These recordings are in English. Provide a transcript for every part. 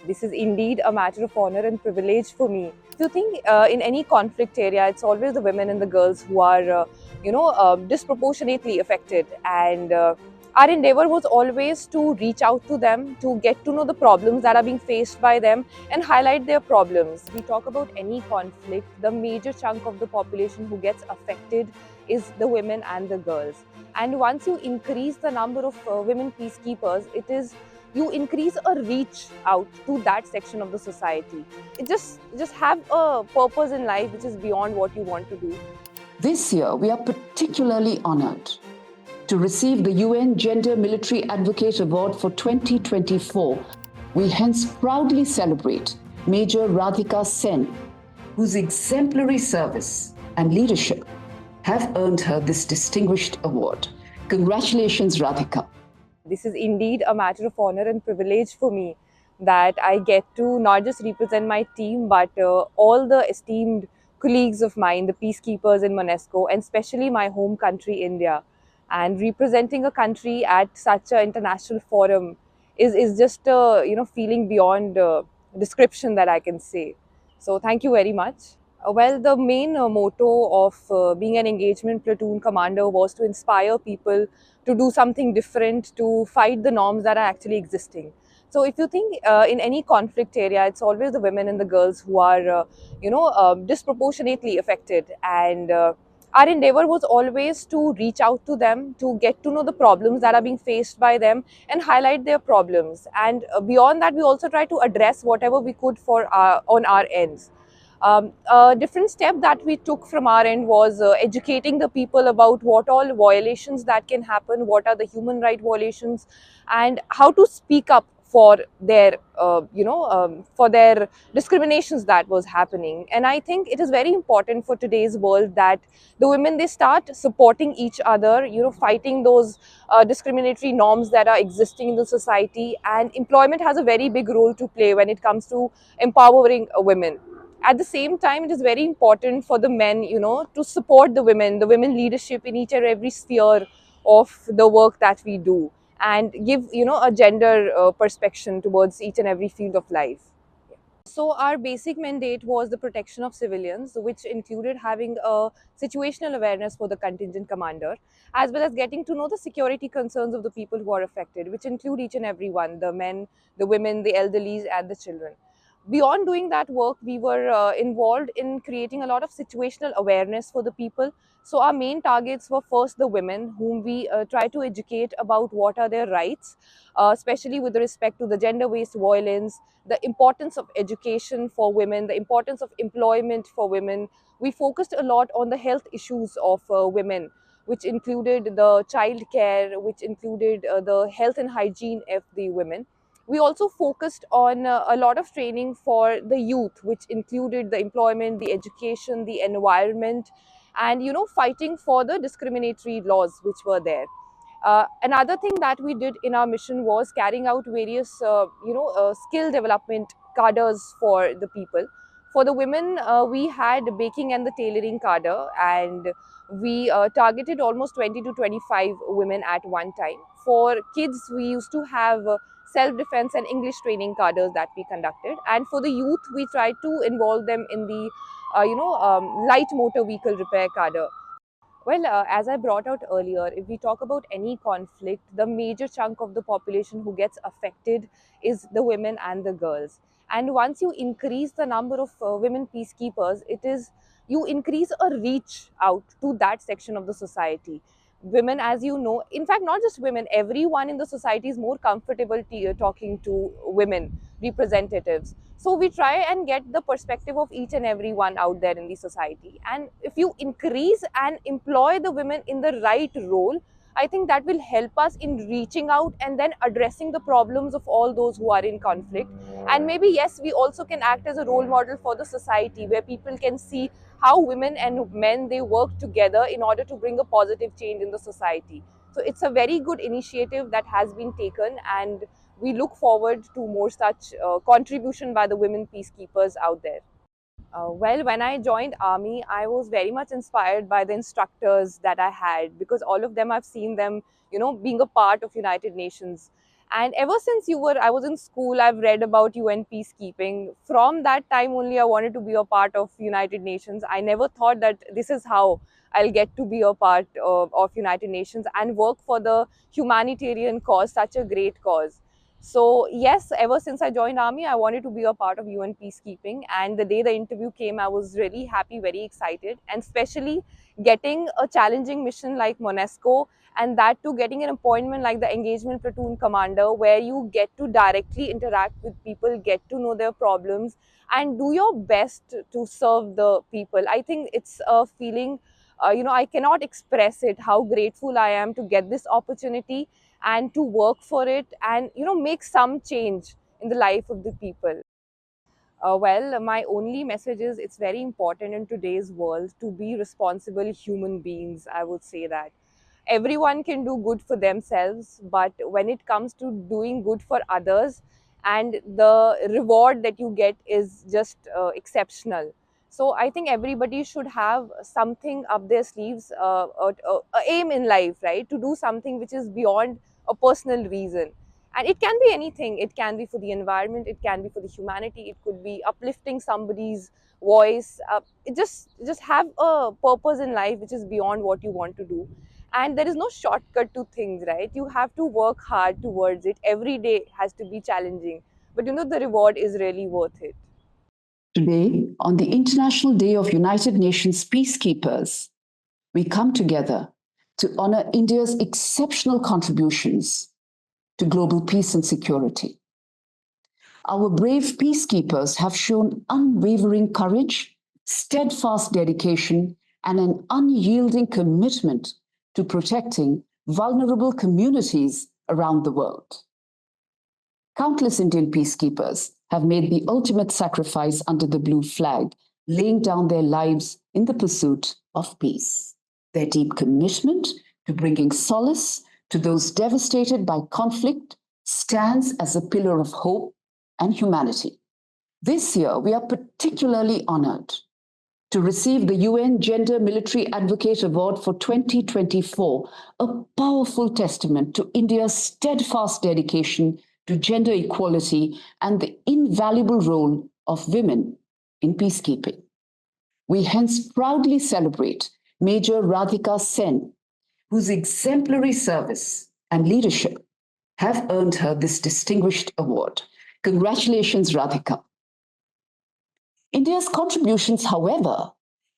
This is indeed a matter of honor and privilege for me. If you think in any conflict area, it's always the women and the girls who are, disproportionately affected. And our endeavor was always to reach out to them, to get to know the problems that are being faced by them and highlight their problems. We talk about any conflict, the major chunk of the population who gets affected is the women and the girls. And once you increase the number of women peacekeepers, you increase a reach out to that section of the society. It just have a purpose in life which is beyond what you want to do. This year, we are particularly honored to receive the UN Gender Military Advocate Award for 2024. We hence proudly celebrate Major Radhika Sen, whose exemplary service and leadership have earned her this distinguished award. Congratulations, Radhika. This is indeed a matter of honor and privilege for me that I get to not just represent my team, but all the esteemed colleagues of mine, the peacekeepers in UNESCO, and especially my home country, India. And representing a country at such an international forum is just a feeling beyond description that I can say. So thank you very much. Well, the main motto of being an engagement platoon commander was to inspire people to do something different, to fight the norms that are actually existing. So if you think in any conflict area, it's always the women and the girls who are, disproportionately affected. And our endeavor was always to reach out to them, to get to know the problems that are being faced by them and highlight their problems. And beyond that, we also try to address whatever we could on our ends. A different step that we took from our end was educating the people about what all violations that can happen, what are the human right violations, and how to speak up for their, for their discriminations that was happening. And I think it is very important for today's world that the women, they start supporting each other, fighting those discriminatory norms that are existing in the society. And employment has a very big role to play when it comes to empowering women. At the same time, it is very important for the men, to support the women leadership in each and every sphere of the work that we do, and give, a gender perspective towards each and every field of life. So our basic mandate was the protection of civilians, which included having a situational awareness for the contingent commander, as well as getting to know the security concerns of the people who are affected, which include each and every one, the men, the women, the elderly, and the children. Beyond doing that work, we were involved in creating a lot of situational awareness for the people. So our main targets were first the women, whom we try to educate about what are their rights, especially with respect to the gender-based violence, the importance of education for women, the importance of employment for women. We focused a lot on the health issues of women, which included the child care, which included the health and hygiene of the women. We also focused on a lot of training for the youth, which included the employment, the education, the environment, and fighting for the discriminatory laws which were there. Another thing that we did in our mission was carrying out various skill development cadres for the people. For the women, we had baking and the tailoring cadre, and we targeted almost 20 to 25 women at one time. For kids, we used to have self-defense and English training cadres that we conducted. And for the youth, we tried to involve them in the light motor vehicle repair cadre. Well, as I brought out earlier, if we talk about any conflict, the major chunk of the population who gets affected is the women and the girls. And once you increase the number of women peacekeepers, you increase a reach out to that section of the society. Women, as you know, in fact, not just women, everyone in the society is more comfortable talking to women representatives. So we try and get the perspective of each and every one out there in the society. And if you increase and employ the women in the right role, I think that will help us in reaching out and then addressing the problems of all those who are in conflict. And maybe, yes, we also can act as a role model for the society, where people can see how women and men, they work together in order to bring a positive change in the society. So it's a very good initiative that has been taken, and we look forward to more such contribution by the women peacekeepers out there. Well, when I joined Army, I was very much inspired by the instructors that I had, because all of them, I've seen them, being a part of United Nations. And ever since I was in school, I've read about UN peacekeeping. From that time only, I wanted to be a part of United Nations. I never thought that this is how I'll get to be a part of United Nations and work for the humanitarian cause, such a great cause. So yes, ever since I joined army, I wanted to be a part of UN peacekeeping. And the day the interview came, I was really happy, very excited, and especially getting a challenging mission like MONUSCO, and that too getting an appointment like the engagement platoon commander, where you get to directly interact with people, get to know their problems, and do your best to serve the people. I think it's a feeling, I cannot express it, how grateful I am to get this opportunity and to work for it, and make some change in the life of the people. Well, my only message is it's very important in today's world to be responsible human beings. I would say that everyone can do good for themselves, but when it comes to doing good for others, and the reward that you get is just exceptional. So I think everybody should have something up their sleeves, a aim in life, right? To do something which is beyond a personal reason, and it can be anything. It can be for the environment, it can be for the humanity, it could be uplifting somebody's voice. It just have a purpose in life which is beyond what you want to do. And there is no shortcut to things, right? You have to work hard towards it. Every day has to be challenging, but the reward is really worth it. Today, on the International Day of United Nations Peacekeepers, we come together to honor India's exceptional contributions to global peace and security. Our brave peacekeepers have shown unwavering courage, steadfast dedication, and an unyielding commitment to protecting vulnerable communities around the world. Countless Indian peacekeepers have made the ultimate sacrifice under the blue flag, laying down their lives in the pursuit of peace. Their deep commitment to bringing solace to those devastated by conflict stands as a pillar of hope and humanity. This year, we are particularly honored to receive the UN Gender Military Advocate Award for 2024, a powerful testament to India's steadfast dedication to gender equality and the invaluable role of women in peacekeeping. We hence proudly celebrate Major Radhika Sen, whose exemplary service and leadership have earned her this distinguished award. Congratulations, Radhika. India's contributions, however,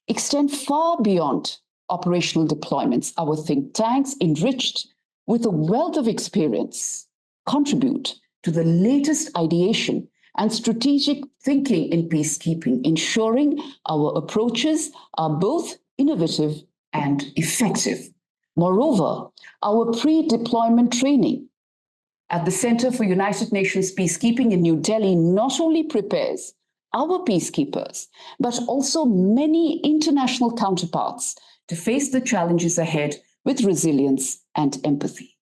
extend far beyond operational deployments. Our think tanks, enriched with a wealth of experience, contribute to the latest ideation and strategic thinking in peacekeeping, ensuring our approaches are both innovative and effective. Moreover, our pre-deployment training at the Center for United Nations Peacekeeping in New Delhi not only prepares our peacekeepers, but also many international counterparts to face the challenges ahead with resilience and empathy.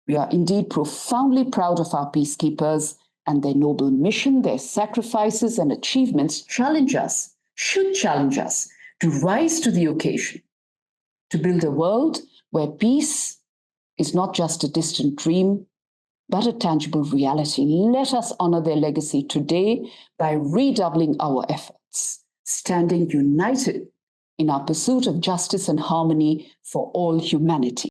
We are indeed profoundly proud of our peacekeepers and their noble mission. Their sacrifices and achievements should challenge us to rise to the occasion, to build a world where peace is not just a distant dream, but a tangible reality. Let us honor their legacy today by redoubling our efforts, standing united in our pursuit of justice and harmony for all humanity.